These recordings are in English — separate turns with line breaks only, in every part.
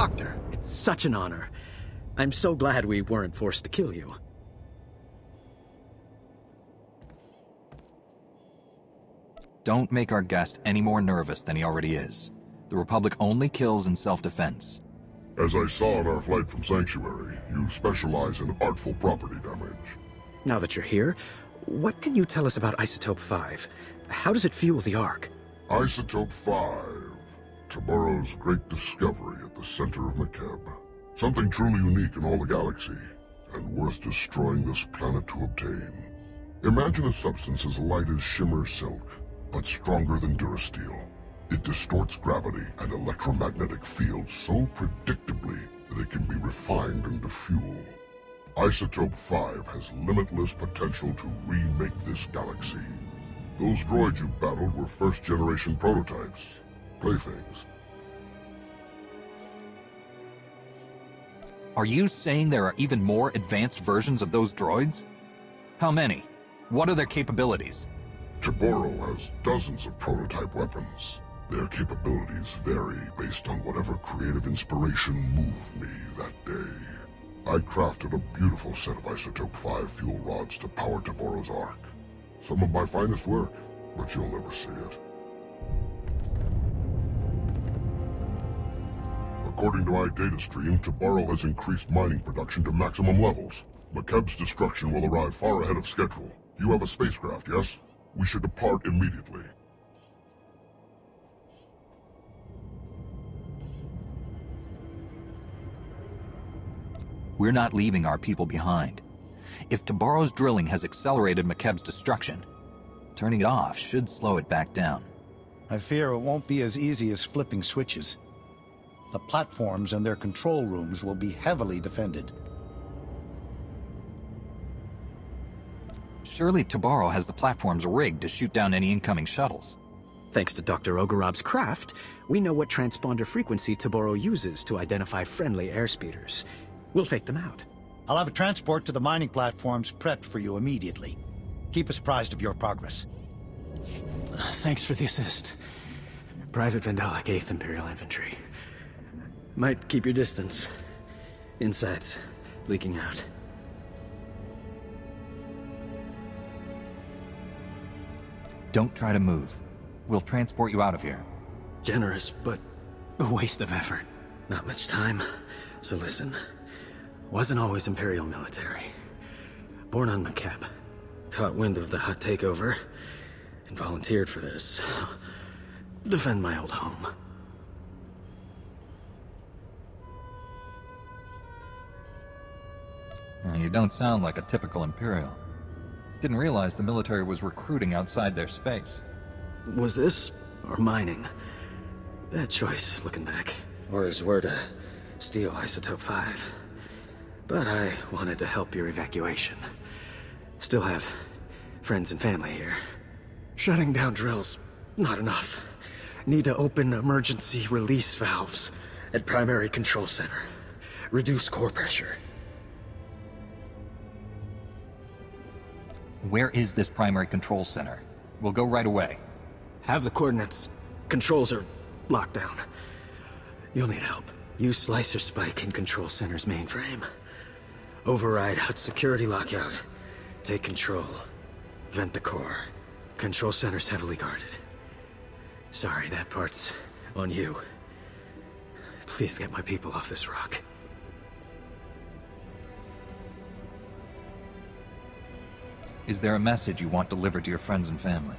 Doctor, it's such an honor. I'm so glad we weren't forced to kill you.
Don't make our guest any more nervous than he already is. The Republic only kills in self-defense.
As I saw on our flight from Sanctuary, you specialize in artful property damage.
Now that you're here, what can you tell us about Isotope 5? How does it fuel the Ark?
Isotope 5. Taborou's great discovery at the center of Makeb. Something truly unique in all the galaxy, and worth destroying this planet to obtain. Imagine a substance as light as shimmer silk, but stronger than Durasteel. It distorts gravity and electromagnetic fields so predictably that it can be refined into fuel. Isotope 5 has limitless potential to remake this galaxy. Those droids you battled were first-generation prototypes. Playthings.
Are you saying there are even more advanced versions of those droids? How many? What are their capabilities?
Taborou has dozens of prototype weapons. Their capabilities vary based on whatever creative inspiration moved me that day. I crafted a beautiful set of Isotope 5 fuel rods to power Taborou's Ark. Some of my finest work, but you'll never see it. According to my data stream, Taborou has increased mining production to maximum levels. Makeb's destruction will arrive far ahead of schedule. You have a spacecraft, yes? We should depart immediately.
We're not leaving our people behind. If Taborou's drilling has accelerated Makeb's destruction, turning it off should slow it back down.
I fear it won't be as easy as flipping switches. The platforms and their control rooms will be heavily defended.
Surely Taborou has the platforms rigged to shoot down any incoming shuttles.
Thanks to Dr. Ogorob's craft, we know what transponder frequency Taborou uses to identify friendly airspeeders. We'll fake them out.
I'll have a transport to the mining platforms prepped for you immediately. Keep us apprised of your progress.
Thanks for the assist. Private Vendelic, 8th Imperial Infantry. Might keep your distance. Insides leaking out.
Don't try to move. We'll transport you out of here.
Generous, but a waste of effort. Not much time, so listen. Wasn't always Imperial military. Born on Makeb. Caught wind of the Hutt takeover, and volunteered for this. Defend my old home.
You don't sound like a typical Imperial. Didn't realize the military was recruiting outside their space.
Was this, or mining? Bad choice, looking back. Orders were to steal Isotope 5. But I wanted to help your evacuation. Still have friends and family here. Shutting down drills, not enough. Need to open emergency release valves at primary control center. Reduce core pressure.
Where is this primary control center? We'll go right away.
Have the coordinates. Controls are locked down. You'll need help. Use Slicer Spike in Control Center's mainframe. Override Hutt security lockout. Take control. Vent the core. Control Center's heavily guarded. Sorry, that part's on you. Please get my people off this rock.
Is there a message you want delivered to your friends and family?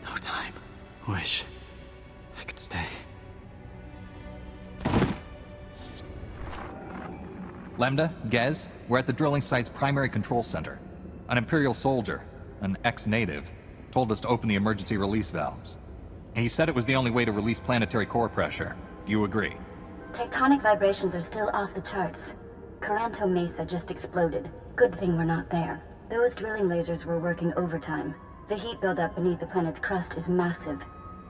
No time. Wish I could stay.
Lambda, Gez, we're at the drilling site's primary control center. An Imperial soldier, an ex-native, told us to open the emergency release valves. He said it was the only way to release planetary core pressure. Do you agree?
Tectonic vibrations are still off the charts. Coranto Mesa just exploded. Good thing we're not there. Those drilling lasers were working overtime. The heat buildup beneath the planet's crust is massive.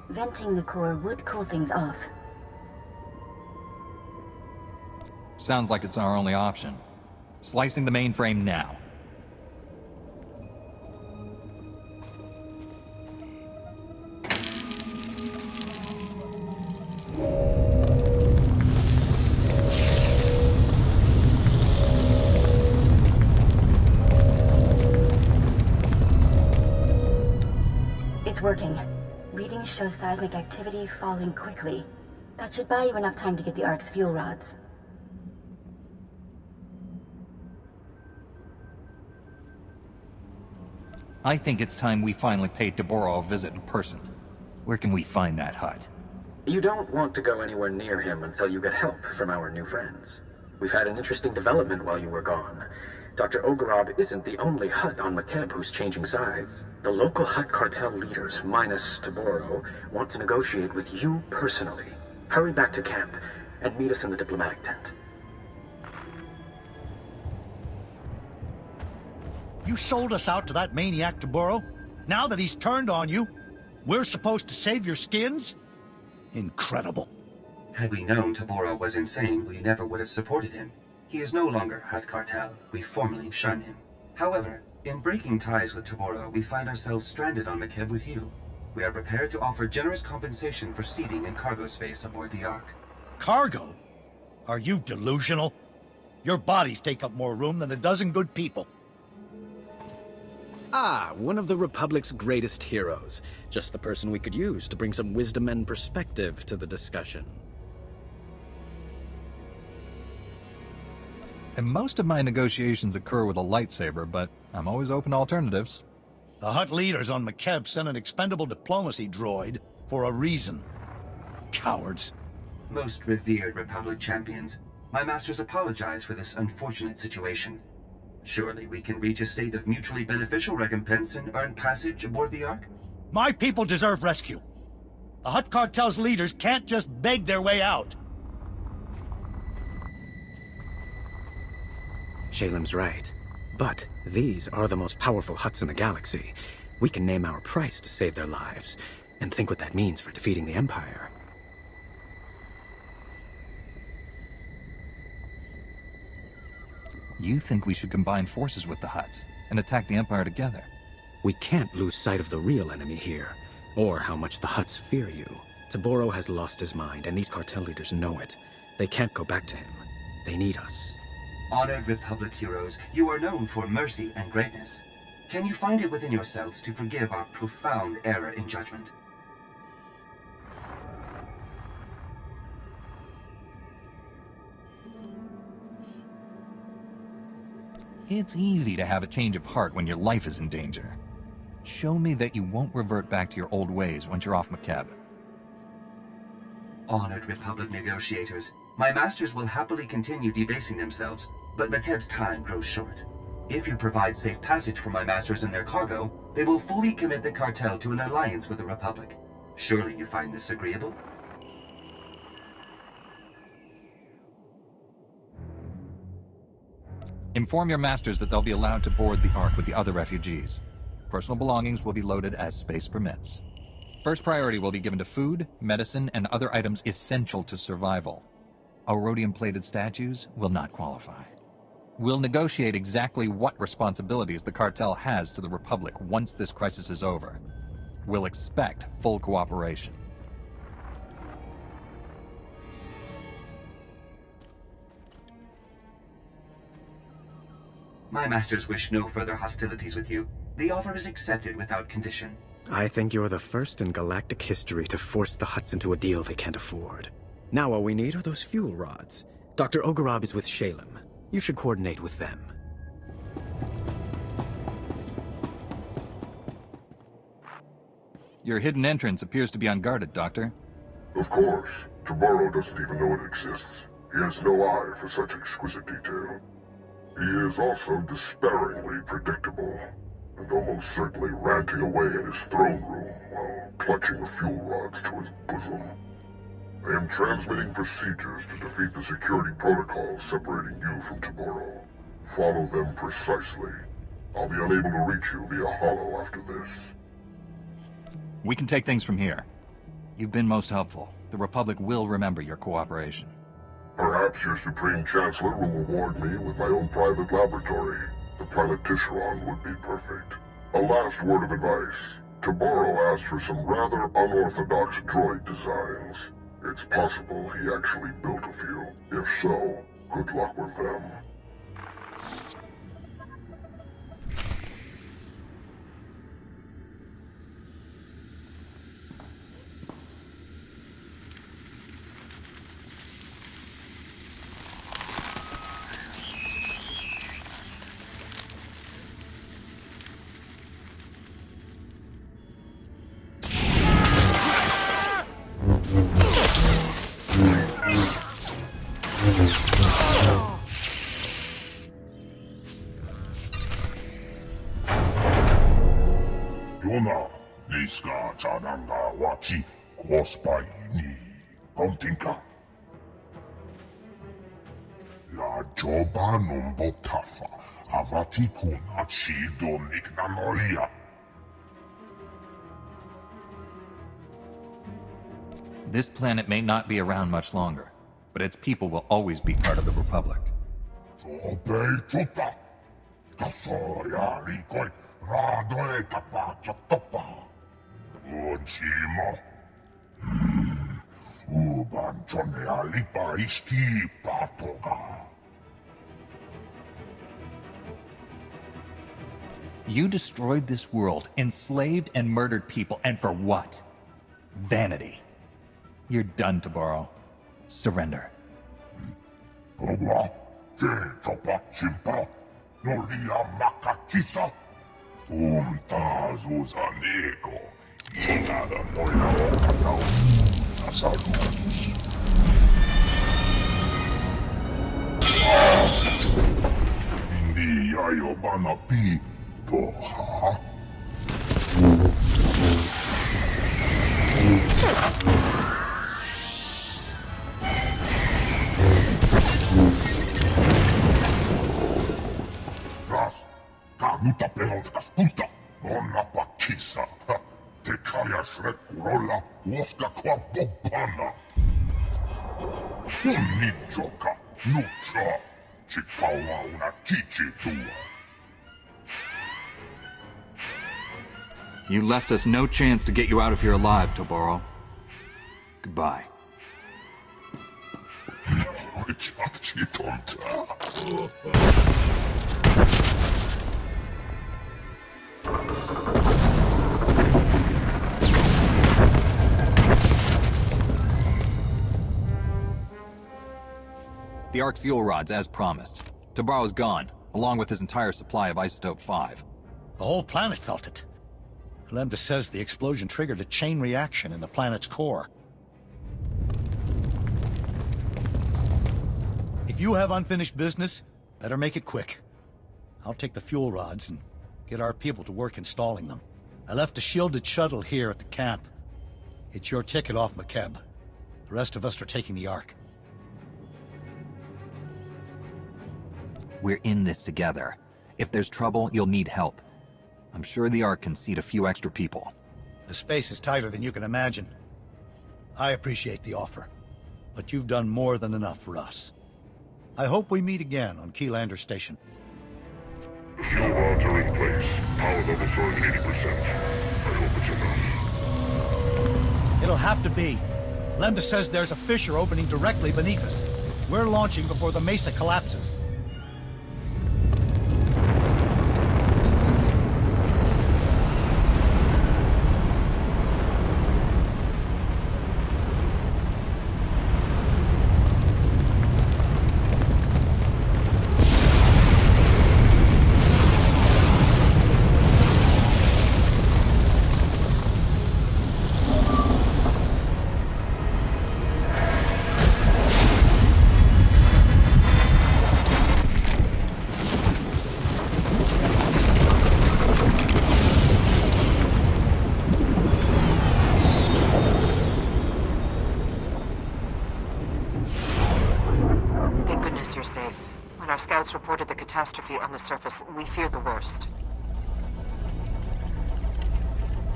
Venting the core would cool things off.
Sounds like it's our only option. Slicing the mainframe now.
working. Readings show seismic activity falling quickly. That should buy you enough time to get the Ark's fuel rods.
I think it's time we finally paid Deborah a visit in person. Where can we find that Hutt?
You don't want to go anywhere near him until you get help from our new friends. We've had an interesting development while you were gone. Dr. Ogorob isn't the only Hutt on McKeb who's changing sides. The local Hutt Cartel leaders, minus Taboro, want to negotiate with you personally. Hurry back to camp and meet us in the diplomatic tent.
You sold us out to that maniac Taboro? Now that he's turned on you, we're supposed to save your skins? Incredible.
Had we known Taboro was insane, we never would have supported him. He is no longer Hutt Cartel. We formally shun him. However, in breaking ties with Taboro, we find ourselves stranded on McKeb with you. We are prepared to offer generous compensation for seating and cargo space aboard the Ark.
Cargo? Are you delusional? Your bodies take up more room than a dozen good people.
Ah, one of the Republic's greatest heroes. Just the person we could use to bring some wisdom and perspective to the discussion.
And most of my negotiations occur with a lightsaber, but I'm always open to alternatives.
The Hutt leaders on McKeb sent an expendable diplomacy droid for a reason. Cowards.
Most revered Republic champions, my masters apologize for this unfortunate situation. Surely we can reach a state of mutually beneficial recompense and earn passage aboard the Ark?
My people deserve rescue. The Hutt Cartel's leaders can't just beg their way out.
Shalem's right. But these are the most powerful Hutts in the galaxy. We can name our price to save their lives, and think what that means for defeating the Empire.
You think we should combine forces with the Hutts and attack the Empire together?
We can't lose sight of the real enemy here, or how much the Hutts fear you. Taboro has lost his mind, and these cartel leaders know it. They can't go back to him. They need us.
Honored Republic heroes, you are known for mercy and greatness. Can you find it within yourselves to forgive our profound error in judgment?
It's easy to have a change of heart when your life is in danger. Show me that you won't revert back to your old ways once you're off McKeb.
Honored Republic negotiators, my masters will happily continue debasing themselves, but McKeb's time grows short. If you provide safe passage for my masters and their cargo, they will fully commit the cartel to an alliance with the Republic. Surely you find this agreeable?
Inform your masters that they'll be allowed to board the Ark with the other refugees. Personal belongings will be loaded as space permits. First priority will be given to food, medicine, and other items essential to survival. Rhodium-plated statues will not qualify. We'll negotiate exactly what responsibilities the cartel has to the Republic once this crisis is over. We'll expect full cooperation.
My masters wish no further hostilities with you. The offer is accepted without condition.
I think you're the first in galactic history to force the Hutts into a deal they can't afford. Now all we need are those fuel rods. Dr. Ogorob is with Shalem. You should coordinate with them.
Your hidden entrance appears to be unguarded, Doctor.
Of course. Taboro doesn't even know it exists. He has no eye for such exquisite detail. He is also despairingly predictable, and almost certainly ranting away in his throne room while clutching the fuel rods to his bosom. I am transmitting procedures to defeat the security protocols separating you from Taboro. Follow them precisely. I'll be unable to reach you via holo after this.
We can take things from here. You've been most helpful. The Republic will remember your cooperation.
Perhaps your Supreme Chancellor will reward me with my own private laboratory. The planet Tisharon would be perfect. A last word of advice. Taboro asked for some rather unorthodox droid designs. It's possible he actually built a few. If so, good luck with them. Vospaini, Kontinka. La joba non botafa, avati kuna chido niknanolia.
This planet may not be around much longer, but its people will always be part of the Republic.
Sobeituta, kasoya rikoi, radoe tapa chotopa. Ojima. Uban chone alipa isti patoga.
You destroyed this world, enslaved and murdered people, and for what? Vanity. You're done, Tabaro. Surrender.
Owa, je chopa chimpa, nolia makachisa. Umtazuza nego, inada noia okatao, sasalus. Indi yayo bana pi, toha. Ras, kanuta pelotkas puta, onna pakissa. Te kajas rekkurolla, uoska kwa bobbana. Unnijoka, nutsa, chikawa una chichi tua.
You left us no chance to get you out of here alive, Toboro. Goodbye. The arc fuel rods, as promised. Tabaro's gone, along with his entire supply of Isotope 5.
The whole planet felt it. Lambda says the explosion triggered a chain reaction in the planet's core. If you have unfinished business, better make it quick. I'll take the fuel rods and get our people to work installing them. I left a shielded shuttle here at the camp. It's your ticket off McKeb. The rest of us are taking the Ark.
We're in this together. If there's trouble, you'll need help. I'm sure the Ark can seat a few extra people.
The space is tighter than you can imagine. I appreciate the offer, but you've done more than enough for us. I hope we meet again on Keylander Station.
The fuel rods are in place. Power levels are at 80%. I hope it's enough.
It'll have to be. Lambda says there's a fissure opening directly beneath us. We're launching before the mesa collapses.
Reported the catastrophe on the surface. We fear the worst.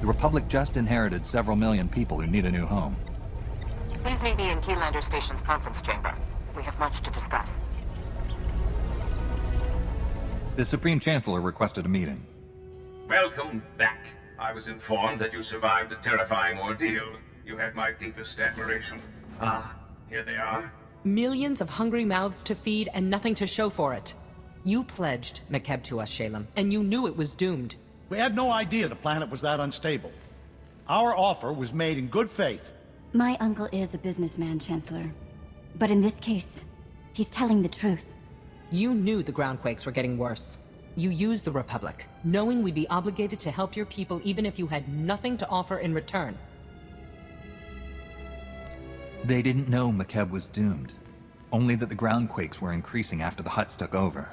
The Republic just inherited several million people who need a new home.
Please meet me in Keylander Station's conference chamber. We have much to discuss.
The Supreme Chancellor requested a meeting.
Welcome back. I was informed that you survived a terrifying ordeal. You have my deepest admiration. Ah, here they are.
Millions of hungry mouths to feed and nothing to show for it. You pledged McKeb to us, Shalem, and you knew it was doomed.
We had no idea the planet was that unstable. Our offer was made in good faith.
My uncle is a businessman, Chancellor. But in this case, he's telling the truth.
You knew the groundquakes were getting worse. You used the Republic, knowing we'd be obligated to help your people even if you had nothing to offer in return.
They didn't know McKeb was doomed. Only that the groundquakes were increasing after the Hutts took over.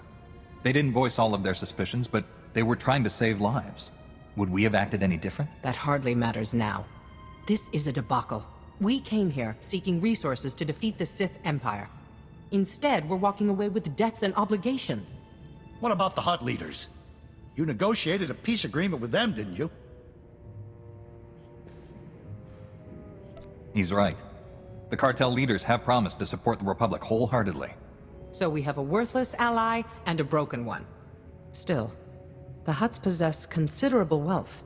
They didn't voice all of their suspicions, but they were trying to save lives. Would we have acted any different?
That hardly matters now. This is a debacle. We came here seeking resources to defeat the Sith Empire. Instead, we're walking away with debts and obligations.
What about the Hutt leaders? You negotiated a peace agreement with them, didn't you?
He's right. The cartel leaders have promised to support the Republic wholeheartedly.
So we have a worthless ally and a broken one. Still, the Hutts possess considerable wealth.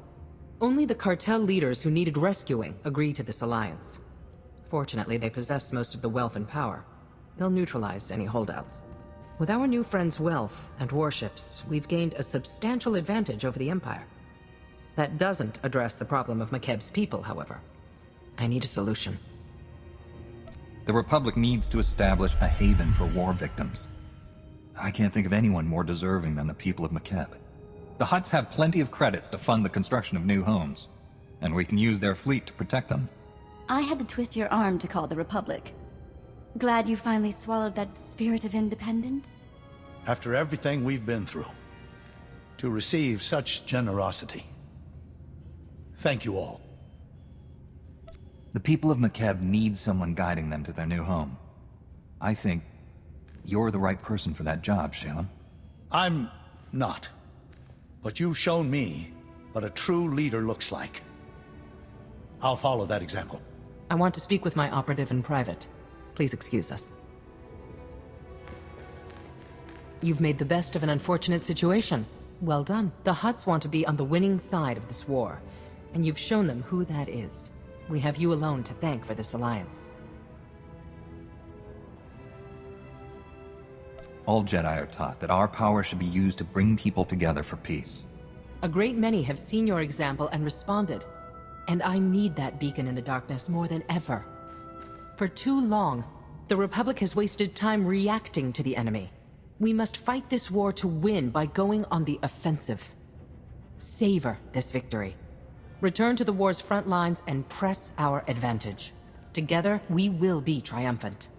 Only the cartel leaders who needed rescuing agree to this alliance. Fortunately, they possess most of the wealth and power. They'll neutralize any holdouts. With our new friend's wealth and warships, we've gained a substantial advantage over the Empire. That doesn't address the problem of Makeb's people, however. I need a solution.
The Republic needs to establish a haven for war victims. I can't think of anyone more deserving than the people of Makeb. The Hutts have plenty of credits to fund the construction of new homes, and we can use their fleet to protect them.
I had to twist your arm to call the Republic. Glad you finally swallowed that spirit of independence?
After everything we've been through, to receive such generosity. Thank you all.
The people of Makeb need someone guiding them to their new home. I think you're the right person for that job, Shalem.
I'm not. But you've shown me what a true leader looks like. I'll follow that example.
I want to speak with my operative in private. Please excuse us. You've made the best of an unfortunate situation. Well done. The Hutts want to be on the winning side of this war, and you've shown them who that is. We have you alone to thank for this alliance.
All Jedi are taught that our power should be used to bring people together for peace.
A great many have seen your example and responded, and I need that beacon in the darkness more than ever. For too long, the Republic has wasted time reacting to the enemy. We must fight this war to win by going on the offensive. Savor this victory. Return to the war's front lines and press our advantage. Together, we will be triumphant.